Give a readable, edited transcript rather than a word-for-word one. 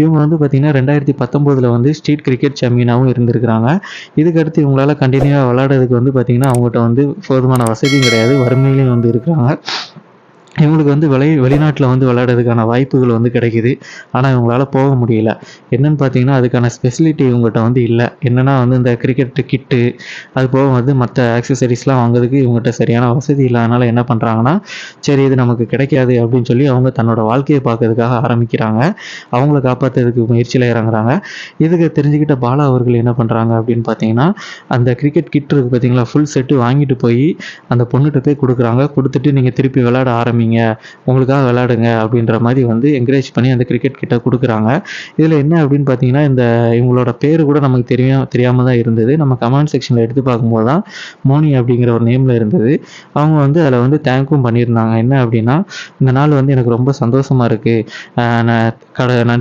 இவங்க வந்து பார்த்தீங்கன்னா 2019 வந்து ஸ்ட்ரீட் கிரிக்கெட் சாம்பியனாகவும் இருந்திருக்கிறாங்க. இதுக்கடுத்து இவங்களால கண்டினியூவாக விளையாடுறதுக்கு வந்து பார்த்தீங்கன்னா அவங்ககிட்ட வந்து போதுமான வசதியும் கிடையாது, வறுமையிலையும் வந்து இருக்கிறாங்க. இவங்களுக்கு வந்து வெளிநாட்டில் வந்து விளையாடுறதுக்கான வாய்ப்புகள் வந்து கிடைக்குது. ஆனால் இவங்களால போக முடியல. என்னன்னு பார்த்தீங்கன்னா அதுக்கான ஸ்பெசிலிட்டி இவங்ககிட்ட வந்து இல்லை. என்னன்னா வந்து இந்த கிரிக்கெட் கிட்டு, அது போக வந்து மற்ற ஆக்சசரிஸ்லாம் வாங்குறதுக்கு இவங்ககிட்ட சரியான வசதி இல்லாதனால என்ன பண்ணுறாங்கன்னா, சரி இது நமக்கு கிடைக்காது அப்படின்னு சொல்லி அவங்க தன்னோட வாழ்க்கையை பார்க்கறதுக்காக ஆரம்பிக்கிறாங்க. அவங்கள காப்பாற்றுறதுக்கு முயற்சியில் இறங்குறாங்க. இதுக்கு தெரிஞ்சுக்கிட்ட பாலா அவர்கள் என்ன பண்ணுறாங்க அப்படின்னு பார்த்தீங்கன்னா, அந்த கிரிக்கெட் கிட் இருக்கு பார்த்தீங்களா, ஃபுல் செட்டு வாங்கிட்டு போய் அந்த பொண்ணுகிட்ட போய் கொடுக்குறாங்க. கொடுத்துட்டு நீங்கள் திருப்பி விளையாட ஆரம்பிங்க, உங்களுக்காக விளையாடுங்க அப்படின்ற மாதிரி வந்து என்கரேஜ் பண்ணி அந்த கிரிக்கெட் கிட்ட கொடுக்குறாங்க. இதில் என்ன அப்படின்னு பார்த்தீங்கன்னா, இவங்களோட பேர் கூட நமக்கு தெரியாமல் தான் இருந்தது. நம்ம கமெண்ட் செக்ஷனில் எடுத்து பார்க்கும்போது தான் மோனி அப்படிங்கிற ஒரு நேமில் இருந்தது. அவங்க வந்து அதில் வந்து தேங்க்கும் பண்ணியிருந்தாங்க. என்ன அப்படின்னா, இந்த நாள் வந்து எனக்கு ரொம்ப சந்தோஷமாக இருக்குது, நான் நன்றி